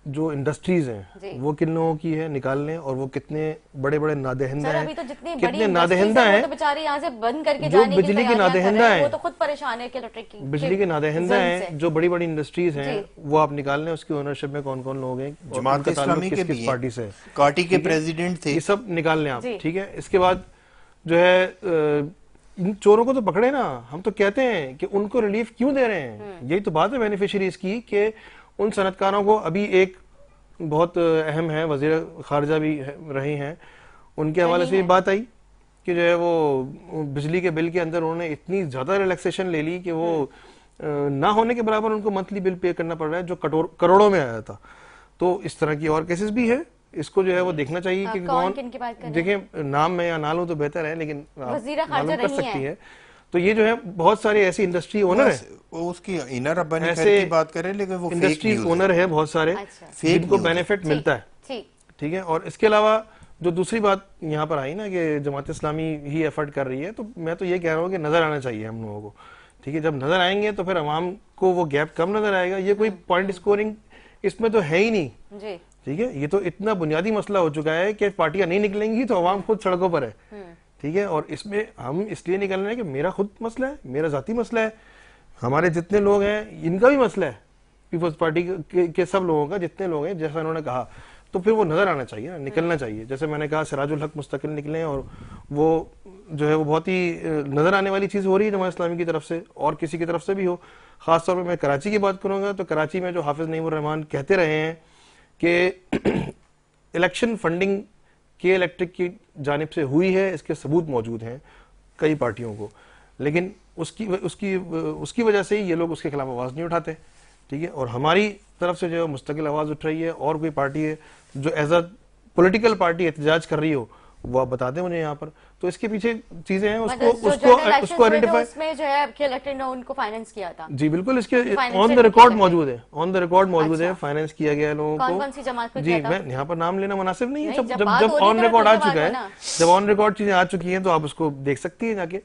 जो इंडस्ट्रीज हैं वो किन लोगों की है निकाल लें, और वो कितने बड़े बड़े नादेहिंदा हैं, अभी तो जितनी कितने नादेहिंदा हैं, तो बेचारे यहाँ से बंद करके जो जाने की बिजली की नादेहिंदा हैं, वो तो खुद परेशान है इलेक्ट्रिक बिजली के नादेहिंदा हैं, जो बड़ी बड़ी इंडस्ट्रीज हैं वो आप निकाल लें, उसकी ओनरशिप में कौन कौन लोग हैं, जमात इस्लामी के किस पार्टी से, पार्टी के प्रेसिडेंट थे, ये सब निकाल लें आप, ठीक है। इसके बाद जो है इन चोरों को तो पकड़े ना, हम तो कहते हैं कि उनको रिलीफ क्यों दे रहे हैं, यही तो बात है बेनिफिशियरीज की, कि उन सनतकारों को अभी एक बहुत अहम है, वजीर खारजा भी रही हैं, उनके हवाले से ये बात आई कि जो है वो बिजली के बिल के अंदर उन्होंने इतनी ज्यादा रिलैक्सेशन ले ली कि वो ना होने के बराबर उनको मंथली बिल पे करना पड़ रहा है, जो करोड़ों में आया था। तो इस तरह की और केसेस भी है, इसको जो है वो देखना चाहिए कि कौन, देखिए नाम में या ना लो तो बेहतर है, लेकिन मालूम कर सकती है। तो ये जो है बहुत सारे ऐसी इंडस्ट्री ओनर है, वो उसकी इनर अबानी खैर की बात करें, लेकिन वो इंडस्ट्री ओनर है बहुत सारे, जिनको बेनिफिट मिलता है, ठीक है। और इसके अलावा जो दूसरी बात यहाँ पर आई ना कि जमात इस्लामी ही एफर्ट कर रही है, तो मैं तो ये कह रहा हूँ कि नजर आना चाहिए हम लोगों को, ठीक है। जब नजर आएंगे तो फिर अवाम को वो गैप कम नजर आएगा। ये कोई पॉइंट स्कोरिंग इसमें तो है ही नहीं, ठीक है। ये तो इतना बुनियादी मसला हो चुका है कि पार्टियां नहीं निकलेंगी तो अवाम खुद सड़कों पर है, ठीक है। और इसमें हम इसलिए निकल रहे हैं कि मेरा खुद मसला है, मेरा जाती मसला है, हमारे जितने लोग हैं इनका भी मसला है, पीपल्स पार्टी के सब लोगों का, जितने लोग हैं, जैसा उन्होंने कहा, तो फिर वो नजर आना चाहिए ना, निकलना चाहिए। जैसे मैंने कहा सिराजुल हक मुस्तकिल निकले, और वो जो है वो बहुत ही नजर आने वाली चीज हो रही है जमात इस्लामी की तरफ से, और किसी की तरफ से भी हो। खासतौर पर मैं कराची की बात करूंगा, तो कराची में जो हाफिज नईमुर रहमान कहते रहे हैं कि इलेक्शन फंडिंग के इलेक्ट्रिक की जानिब से हुई है, इसके सबूत मौजूद हैं कई पार्टियों को, लेकिन उसकी वजह से ही ये लोग उसके खिलाफ आवाज नहीं उठाते, ठीक है। और हमारी तरफ से जो है मुस्तकिल आवाज उठ रही है, और कोई पार्टी है जो एज अ पॉलिटिकल पार्टी एहतजाज कर रही हो, वो आप बता दें मुझे यहाँ पर। तो इसके पीछे चीजें हैं, उसको आइडेंटिफाई, उसमें जो है कि इलेक्टेड ने उनको फाइनेंस किया था, जी बिल्कुल, इसके ऑन द रिकॉर्ड मौजूद है, ऑन द रिकॉर्ड मौजूद है, फाइनेंस किया गया लोगों को। कौन सी जमात को जी मैं यहाँ पर नाम लेना मुनासिब नहीं है, जब ऑन रिकॉर्ड आ चुका है, जब ऑन रिकॉर्ड चीजें आ चुकी हैं तो आप उसको देख सकती है जाके,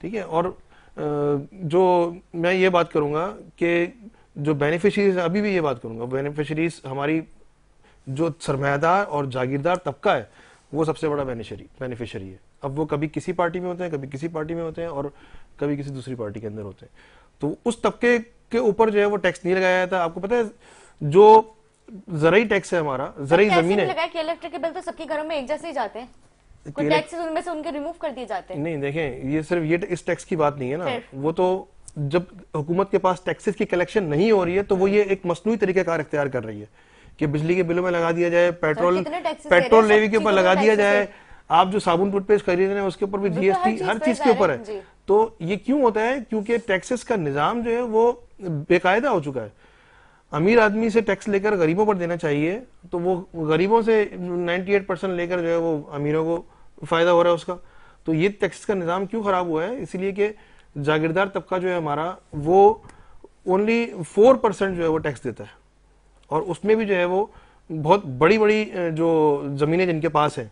ठीक है। और जो मैं ये बात करूंगा कि जो बेनिफिशरीज, अभी भी ये बात करूंगा, बेनिफिशरीज हमारी जो सरमायादार और जागीरदार तबका है, वो सबसे बड़ा बेनिफिशियरी है। अब वो कभी किसी पार्टी में होते हैं, कभी किसी पार्टी में होते हैं, और कभी किसी दूसरी पार्टी के अंदर होते हैं। तो उस तबके के ऊपर जो है वो टैक्स नहीं लगाया जाता। आपको पता है जो ज़राई टैक्स है हमारा, ज़राई जमीन है, इलेक्ट्रिक के बिल तो सबके घरों में एक जैसे ही जाते हैं, कोई टैक्स उनमें से उनके रिमूव कर दिए जाते हैं। नहीं देखें, ये सिर्फ ये इस टैक्स की बात नहीं है ना, वो तो जब हुकूमत के पास टैक्सेस की कलेक्शन नहीं हो रही है तो वो ये एक मसनूई तरीक़ाकार इख्तियार कर रही है कि बिजली के बिलों में लगा दिया जाए, पेट्रोल लेवी के ऊपर लगा दिया जाए, आप जो साबुन टूथपेस्ट खरीद रहे हैं उसके ऊपर भी जीएसटी, हर चीज के ऊपर है। तो ये क्यों होता है? क्योंकि टैक्सेस का निजाम जो है वो बेकायदा हो चुका है। अमीर आदमी से टैक्स लेकर गरीबों पर देना चाहिए, तो वो गरीबों से 98% लेकर जो है वो अमीरों को फायदा हो रहा है उसका। तो ये टैक्स का निजाम क्यों खराब हुआ है? इसलिए कि जागीरदार तबका जो है हमारा, वो ओनली 4% जो है वो टैक्स देता है, और उसमें भी जो है वो बहुत बड़ी बड़ी जो जमीनें जिनके पास है,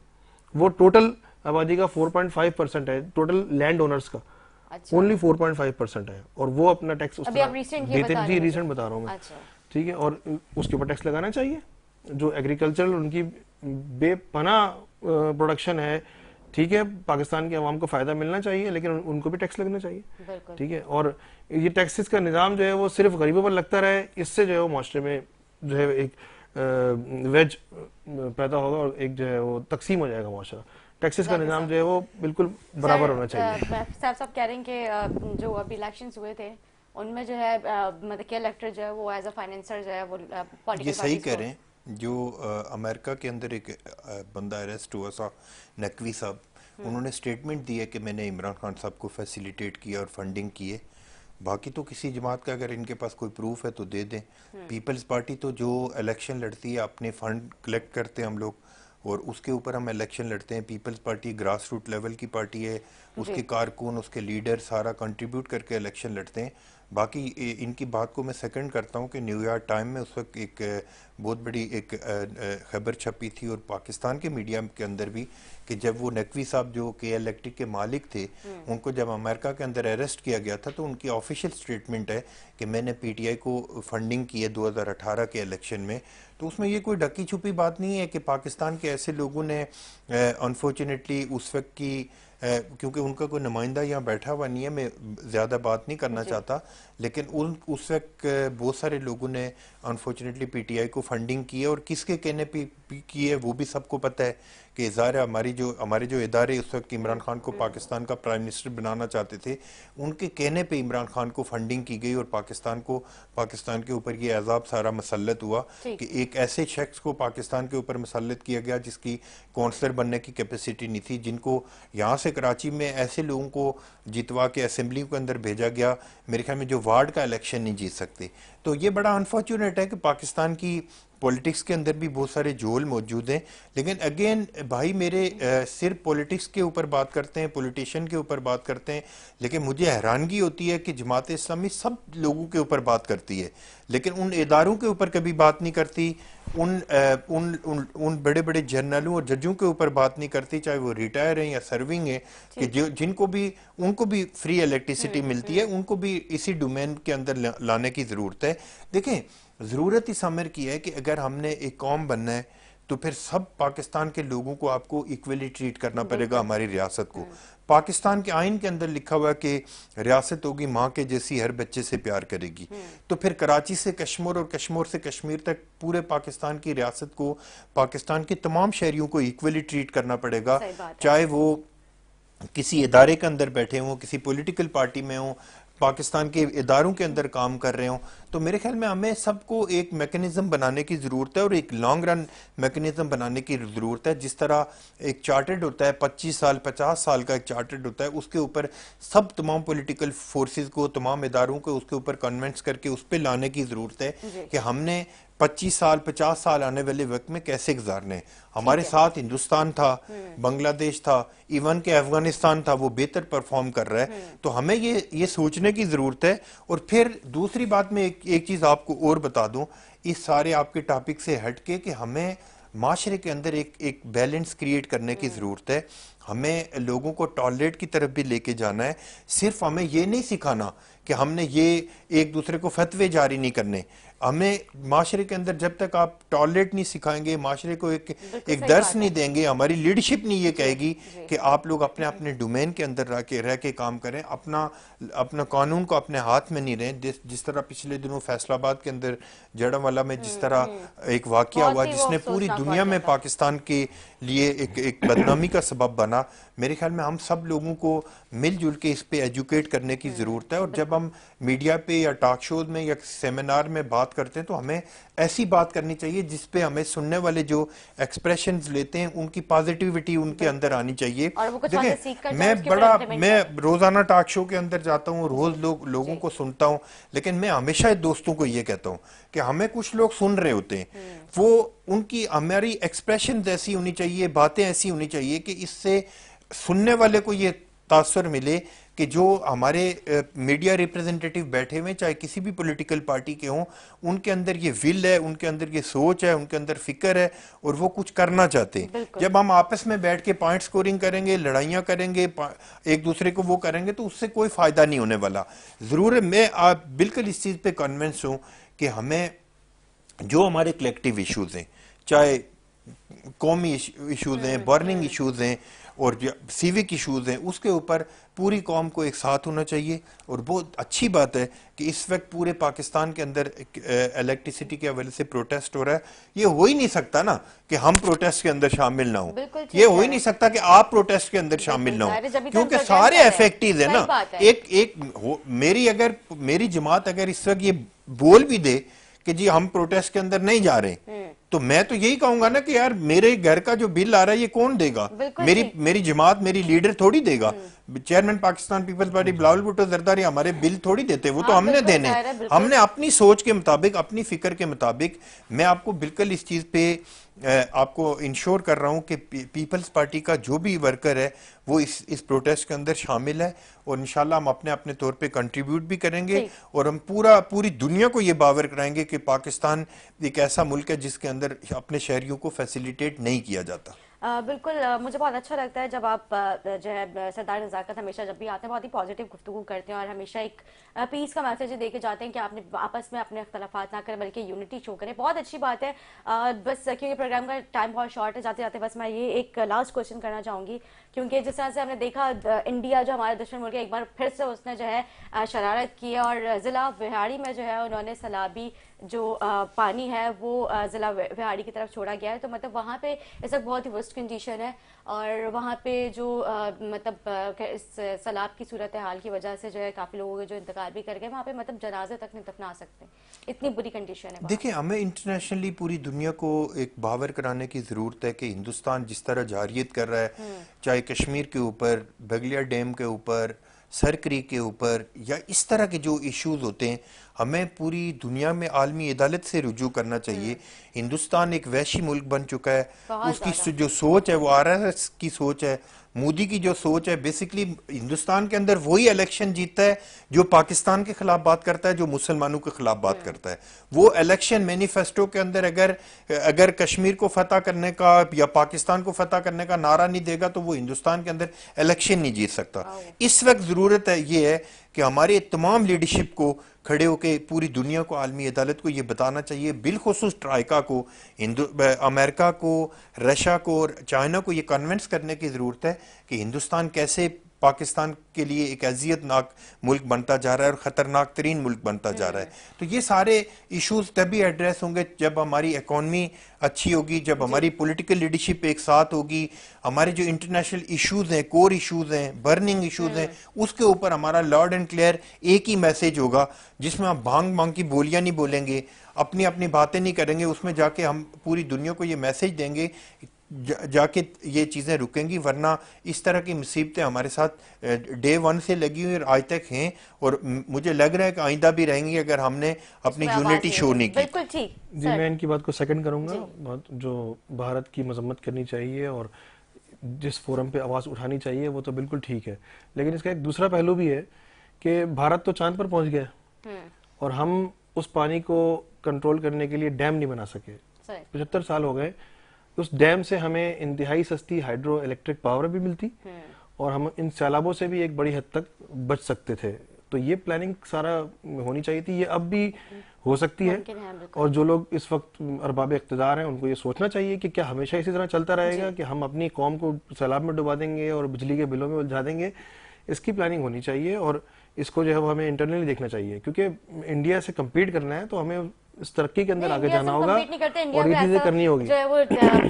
वो टोटल आबादी का 4.5% है, टोटल लैंड ओनर्स का ओनली 4.5% है, और वो अपना टैक्स देते हैं। जी रिसेंट बता रहा हूँ मैं, ठीक है। और उसके ऊपर टैक्स लगाना चाहिए। जो एग्रीकल्चरल उनकी बेपनाह प्रोडक्शन है, ठीक है, पाकिस्तान के अवाम को फायदा मिलना चाहिए, लेकिन उनको भी टैक्स लगना चाहिए, ठीक है। और ये टैक्सेस का निजाम जो है वो सिर्फ गरीबों पर लगता रहे, इससे जो है वो माशरे में जो है एक वेज पैदा होगा और एक जो है वो तकसीम हो जाएगा माशरा। टैक्सेस का निजाम जो है वो बिल्कुल बराबर होना चाहिए। साहब कह रहे हैं कि जो अभी इलेक्शंस हुए थे उनमें जो है मतलब कि इलेक्टर जो है वो एज अ फाइनेंसर जो है वो ये सही कह रहे हैं। जो अमेरिका के अंदर एक बंदा अरेस्ट हुआ सा, नकवी साहब, उन्होंने स्टेटमेंट दी है कि मैंने इमरान खान साहब को फैसिलिटेट किया और फंडिंग की है। बाकी तो किसी जमात का अगर इनके पास कोई प्रूफ है तो दे दें। पीपल्स पार्टी तो जो इलेक्शन लड़ती है अपने फंड कलेक्ट करते हैं हम लोग, और उसके ऊपर हम इलेक्शन लड़ते हैं। Peoples Party grass root level की पार्टी है, उसके कारकुन, उसके लीडर सारा कंट्रीब्यूट करके इलेक्शन लड़ते हैं। बाकी इनकी बात को मैं सेकंड करता हूँ कि न्यूयॉर्क टाइम में उस वक्त एक बहुत बड़ी एक खबर छपी थी और पाकिस्तान के मीडिया के अंदर भी कि जब वो नकवी साहब जो के इलेक्ट्रिक के मालिक थे, उनको जब अमेरिका के अंदर अरेस्ट किया गया था तो उनकी ऑफिशियल स्टेटमेंट है कि मैंने पीटीआई को फंडिंग की है 2018 के इलेक्शन में। तो उसमें ये कोई ढकी छुपी बात नहीं है कि पाकिस्तान के ऐसे लोगों ने अनफॉर्चुनेटली उस वक्त की क्योंकि उनका कोई नुमाइंदा यहाँ बैठा हुआ नहीं है, मैं ज़्यादा बात नहीं करना चाहता, लेकिन उस वक्त बहुत सारे लोगों ने अनफॉर्चुनेटली पीटीआई को फंडिंग की है और किसके कहने पे की है वो भी सबको पता है कि ज़ाहिर हमारे जो इदारे उस वक्त इमरान खान को पाकिस्तान का प्राइम मिनिस्टर बनाना चाहते थे, उनके कहने पे इमरान खान को फंडिंग की गई और पाकिस्तान के ऊपर ये अजाब सारा मसल्लत हुआ कि एक ऐसे शख्स को पाकिस्तान के ऊपर मसल्लत किया गया जिसकी काउंसलर बनने की कैपेसिटी नहीं थी, जिनको यहाँ से कराची में ऐसे लोगों को जितवा के असेंबली के अंदर भेजा गया, मेरे ख्याल में जो वार्ड का इलेक्शन नहीं जीत सकते। तो ये बड़ा अनफॉर्चुनेट है कि पाकिस्तान की पॉलिटिक्स के अंदर भी बहुत सारे झोल मौजूद हैं। लेकिन अगेन भाई मेरे सिर्फ पॉलिटिक्स के ऊपर बात करते हैं, पॉलिटिशियन के ऊपर बात करते हैं, लेकिन मुझे हैरानगी होती है कि जमात इस्लामी सब लोगों के ऊपर बात करती है लेकिन उन इदारों के ऊपर कभी बात नहीं करती, उन बड़े बड़े जर्नलों और जजों के ऊपर बात नहीं करती, चाहे वो रिटायर हैं या सर्विंग हैं, कि उनको भी फ्री इलेक्ट्रिसिटी मिलती है, उनको भी इसी डोमेन के अंदर लाने की जरूरत है। देखें, जरूरत इस अमर की है कि अगर हमने एक कौम बनना है तो फिर सब पाकिस्तान के लोगों को आपको इक्वली ट्रीट करना पड़ेगा, हमारी रियासत को। पाकिस्तान के आइन के अंदर लिखा हुआ कि रियासत होगी माँ के जैसी, हर बच्चे से प्यार करेगी। तो फिर कराची से कश्मीर और कश्मीर से कश्मीर तक पूरे पाकिस्तान की रियासत को, पाकिस्तान के तमाम शहरियों को इक्वली ट्रीट करना पड़ेगा, चाहे वो किसी इदारे के अंदर बैठे हों, किसी पॉलिटिकल पार्टी में हों, पाकिस्तान के इदारों के अंदर काम कर रहे हों। तो मेरे ख्याल में हमें सबको एक मैकेनिज्म बनाने की ज़रूरत है और एक लॉन्ग रन मैकेनिज्म बनाने की ज़रूरत है। जिस तरह एक चार्टर्ड होता है 25 साल 50 साल का एक चार्टर्ड होता है, उसके ऊपर सब तमाम पॉलिटिकल फोर्सेस को, तमाम इदारों को उसके ऊपर कन्वेंस करके उस पर लाने की ज़रूरत है कि हमने 25 साल 50 साल आने वाले वक्त में कैसे गुजारने। हमारे साथ हिंदुस्तान था, बांग्लादेश था, इवन के अफगानिस्तान था, वो बेहतर परफॉर्म कर रहा है। तो हमें ये सोचने की जरूरत है। और फिर दूसरी बात में एक चीज आपको और बता दूं, इस सारे आपके टॉपिक से हटके कि हमें माशरे के अंदर एक बैलेंस क्रिएट करने की जरूरत है। हमें लोगों को टॉलरेट की तरफ भी लेके जाना है। सिर्फ हमें ये नहीं सिखाना कि हमने ये एक दूसरे को फतवे जारी नहीं करने। हमें माशरे के अंदर जब तक आप टॉलरेट नहीं सिखाएंगे, माशरे को एक दर्स नहीं देंगे, हमारी लीडरशिप नहीं ये कहेगी कि आप लोग अपने अपने डोमेन के अंदर रह के काम करें, अपना कानून को अपने हाथ में नहीं रहें। जिस तरह पिछले दिनों फैसलाबाद के अंदर जड़मवाला में जिस तरह एक वाकया हुआ जिसने पूरी दुनिया में पाकिस्तान के लिए एक बदनामी का सबब बना, मेरे ख्याल में हम सब लोगों को मिलजुल के इस पे एजुकेट करने की जरूरत है। और जब हम मीडिया पे या टॉक शो में या सेमिनार में बात करते हैं तो हमें ऐसी बात करनी चाहिए जिसपे हमें सुनने वाले जो एक्सप्रेशंस लेते हैं उनकी पॉजिटिविटी उनके अंदर आनी चाहिए। देखिए, मैं रोजाना टॉक शो के अंदर जाता हूँ, रोज लोगों को सुनता हूँ, लेकिन मैं हमेशा दोस्तों को ये कहता हूँ कि हमें कुछ लोग सुन रहे होते हैं, वो उनकी हमारी एक्सप्रेशन ऐसी होनी चाहिए, बातें ऐसी होनी चाहिए कि इससे सुनने वाले को ये तासुर मिले कि जो हमारे मीडिया रिप्रेजेंटेटिव बैठे हुए चाहे किसी भी पॉलिटिकल पार्टी के हों, उनके अंदर ये विल है, उनके अंदर ये सोच है, उनके अंदर फिक्र है और वो कुछ करना चाहते हैं। जब हम आपस में बैठ के पॉइंट स्कोरिंग करेंगे, लड़ाइयां करेंगे, एक दूसरे को वो करेंगे तो उससे कोई फायदा नहीं होने वाला। जरूर है, मैं आप बिल्कुल इस चीज पे कन्विंस हूं कि हमें जो हमारे कलेक्टिव इश्यूज हैं, चाहे कौमी इश्यूज हैं, बर्निंग इश्यूज हैं और सिविक इश्यूज हैं, उसके ऊपर पूरी कौम को एक साथ होना चाहिए। और बहुत अच्छी बात है कि इस वक्त पूरे पाकिस्तान के अंदर इलेक्ट्रिसिटी के हवाले से प्रोटेस्ट हो रहा है। ये हो ही नहीं सकता ना कि हम प्रोटेस्ट के अंदर शामिल ना हो, ये हो ही नहीं सकता कि आप प्रोटेस्ट के अंदर शामिल ना हो, क्योंकि सारे अफेक्टेड है ना। मेरी जमात अगर इस वक्त ये बोल भी दे कि जी हम प्रोटेस्ट के अंदर नहीं जा रहे, तो मैं तो यही कहूंगा ना कि यार मेरे घर का जो बिल आ रहा है ये कौन देगा? मेरी जमात, मेरी लीडर थोड़ी देगा। Chairman Pakistan Peoples Party Bilawal Bhutto Zardari हमारे बिल थोड़ी देते, वो तो हमने देने। हमने अपनी सोच के मुताबिक, अपनी फिक्र के मुताबिक, मैं आपको बिल्कुल इस चीज पे आपको इंश्योर कर रहा हूं कि पीपल्स पार्टी का जो भी वर्कर है वो इस प्रोटेस्ट के अंदर शामिल है, और इंशाल्लाह हम अपने अपने तौर पे कंट्रीब्यूट भी करेंगे, और हम पूरी दुनिया को ये बावर कराएंगे कि पाकिस्तान एक ऐसा मुल्क है जिसके अंदर अपने शहरियों को फैसिलिटेट नहीं किया जाता। बिल्कुल, मुझे बहुत अच्छा लगता है जब आप जो है सरदार नज़ाकत हमेशा जब भी आते हैं बहुत ही पॉजिटिव गुफ्तगू करते हैं और हमेशा एक पीस का मैसेज दे के जाते हैं कि आपने आपस में अपने अख्तलाफात ना करें बल्कि यूनिटी शो करें। बहुत अच्छी बात है। बस क्योंकि प्रोग्राम का टाइम बहुत शॉर्ट है, जाते जाते बस मैं ये एक लास्ट क्वेश्चन करना चाहूँगी, क्योंकि जिस तरह से हमने देखा इंडिया जो हमारा दुश्मन मुल्क है एक बार फिर से उसने जो है शरारत की है और ज़िला विहाड़ी में जो है उन्होंने सैलाबी जो पानी है वो ज़िला विहाड़ी की तरफ छोड़ा गया है। तो मतलब वहाँ पे इस वक्त बहुत ही वर्स्ट कंडीशन है और वहाँ पे जो मतलब इस सैलाब की सूरत हाल की वजह से जो है काफ़ी लोगों के जो इंतकाल भी कर गए, वहाँ पे मतलब जनाजे तक नहीं दफना सकते, इतनी बुरी कंडीशन है। देखिए, हमें इंटरनेशनली पूरी दुनिया को एक बावर कराने की ज़रूरत है कि हिंदुस्तान जिस तरह जारियत कर रहा है, चाहे कश्मीर के ऊपर, बगलिया डैम के ऊपर, सर क्रीक के ऊपर, या इस तरह के जो इश्यूज होते हैं, हमें पूरी दुनिया में आलमी अदालत से रुजू करना चाहिए। हिंदुस्तान एक वैशी मुल्क बन चुका है, उसकी जो सोच है वो आरएसएस की सोच है, मोदी की जो सोच है, बेसिकली हिंदुस्तान के अंदर वही इलेक्शन जीतता है जो पाकिस्तान के खिलाफ बात करता है, जो मुसलमानों के खिलाफ बात करता है। वो इलेक्शन मैनिफेस्टो के अंदर अगर कश्मीर को फतह करने का या पाकिस्तान को फतह करने का नारा नहीं देगा तो वो हिंदुस्तान के अंदर इलेक्शन नहीं जीत सकता। इस वक्त जरूरत है ये है कि हमारे तमाम लीडरशिप को खड़े होकर पूरी दुनिया को, आलमी अदालत को ये बताना चाहिए, बिलखुसूस ट्राइका को, अमेरिका को, रशिया को और चाइना को ये कन्विंस करने की ज़रूरत है कि हिंदुस्तान कैसे पाकिस्तान के लिए एक अजियतनाक मुल्क बनता जा रहा है और ख़तरनाक तरीन मुल्क बनता जा रहा है। तो ये सारे इश्यूज तभी एड्रेस होंगे जब हमारी इकॉनमी अच्छी होगी, जब हमारी पॉलिटिकल लीडरशिप एक साथ होगी, हमारे जो इंटरनेशनल इश्यूज हैं, कोर इश्यूज हैं, बर्निंग इश्यूज हैं, उसके ऊपर हमारा लॉर्ड एंड क्लियर एक ही मैसेज होगा जिसमें हम भांग भांग की बोलियां नहीं बोलेंगे, अपनी अपनी बातें नहीं करेंगे, उसमें जाके हम पूरी दुनिया को ये मैसेज देंगे, जाके ये चीज़ें रुकेंगी। वरना इस तरह की मुसीबतें हमारे साथ डे वन से लगी हुई और आज तक हैं, और मुझे लग रहा है कि आइंदा भी रहेंगी अगर हमने अपनी यूनिटी शो नहीं की। बिल्कुल ठीक जी, मैं इनकी बात को सेकंड करूंगा। जो भारत की मजम्मत करनी चाहिए और जिस फोरम पे आवाज़ उठानी चाहिए वो तो बिल्कुल ठीक है, लेकिन इसका एक दूसरा पहलू भी है कि भारत तो चांद पर पहुंच गया और हम उस पानी को कंट्रोल करने के लिए डैम नहीं बना सके। 75 साल हो गए। उस डैम से हमें इंतहाई सस्ती हाइड्रो इलेक्ट्रिक पावर भी मिलती और हम इन सैलाबों से भी एक बड़ी हद तक बच सकते थे। तो ये प्लानिंग सारा होनी चाहिए थी, ये अब भी हो सकती है। और जो लोग इस वक्त अरबाब इख्तिदार हैं उनको ये सोचना चाहिए कि क्या हमेशा इसी तरह चलता रहेगा कि हम अपनी कौम को सैलाब में डुबा देंगे और बिजली के बिलों में उलझा देंगे। इसकी प्लानिंग होनी चाहिए और इसको जो है वो हमें इंटरनली देखना चाहिए, क्योंकि इंडिया से कम्पीट करना है तो हमें इस तरक्की के अंदर आगे जाना होगा और ये चीजें करनी होगी। जो है वो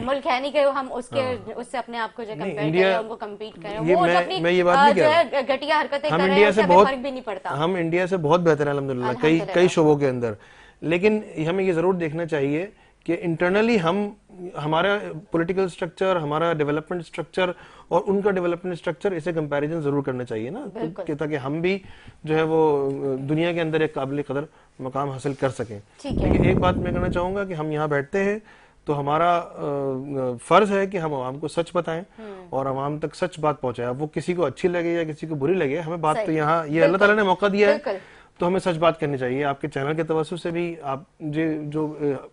मुल्क है नहीं कि हम उससे अपने आप को जो कंपेयर करें, उनको कम्पीट करें। वो मैं ये बात नहीं कह रहा, घटिया हरकतें कर हम रहे इंडिया हैं, से बहुत फर्क भी नहीं पड़ता। हम इंडिया से बहुत बेहतर है अल्हम्दुलिल्लाह कई शोबों के अंदर, लेकिन हमें ये जरूर देखना चाहिए कि इंटरनली हम हमारा पॉलिटिकल स्ट्रक्चर, हमारा डेवलपमेंट स्ट्रक्चर और उनका डेवलपमेंट स्ट्रक्चर, इसे कंपैरिजन जरूर करना चाहिए ना, ताकि हम भी जो है वो दुनिया के अंदर एक काबिल कदर मकाम हासिल कर सकें। लेकिन एक बात मैं कहना चाहूंगा कि हम यहाँ बैठते हैं तो हमारा फर्ज है कि हम आवाम को सच बताएं और आवाम तक सच बात पहुंचाएं। वो किसी को अच्छी लगे या किसी को बुरी लगे, हमें बात तो यहाँ ये अल्लाह ताला ने मौका दिया है तो हमें सच बात करनी चाहिए। आपके चैनल के तवज्जुह से भी आप जो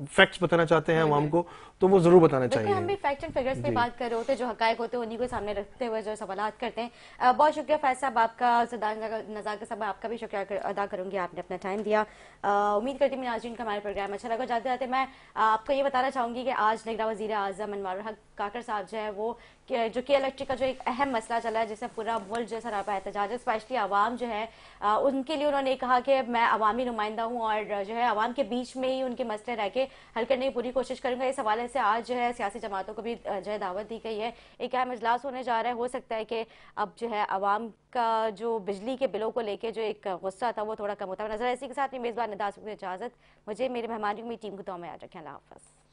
फैक्ट्स बताना चाहते हैं आवाम को तो वो जरूर बताना चाहिए। हम भी फैक्ट एंड फिगर्स पे बात कर रहे होते हैं, जो हकायक होते हैं उन्हीं को सामने रखते हुए जो सवालात करते हैं। बहुत शुक्रिया फैज साहब आपका, सरदार नज़ाकत साहब आपका भी शुक्रिया अदा करूंगी, आपने अपना टाइम दिया। उम्मीद करती हूँ नाज़रीन का हमारा प्रोग्राम अच्छा लगा। जाते जाते मैं आपको ये बताना चाहूंगी कि आज निगरान वज़ीर आज़म अनवारुल हक काकर साहब जो है वो जो के इलेक्ट्रिक का जो एक अहम मसला चला है जिससे पूरा मुल्क जो सरापा एहतजाज है, स्पेशली आवाम जो है उनके लिए उन्होंने कहा कि मैं अवामी नुमाइंदा हूँ और जो है आवाम के बीच में ही उनके मसले रह के हल करने की पूरी कोशिश करूंगा। इस हवाले से आज जो है सियासी जमातों को भी जो है दावत दी गई है, एक अहम इजलास होने जा रहा है। हो सकता है कि अब जो है आवाम का जो बिजली के बिलों को लेके जो एक गुस्सा था वो थोड़ा कम होता है। नजर इसी के साथ मेजबान निदास इजाजत, मुझे मेरे मेहमान की टीम को दुआ में याद रखें। अल्लाह हाफ़िज़।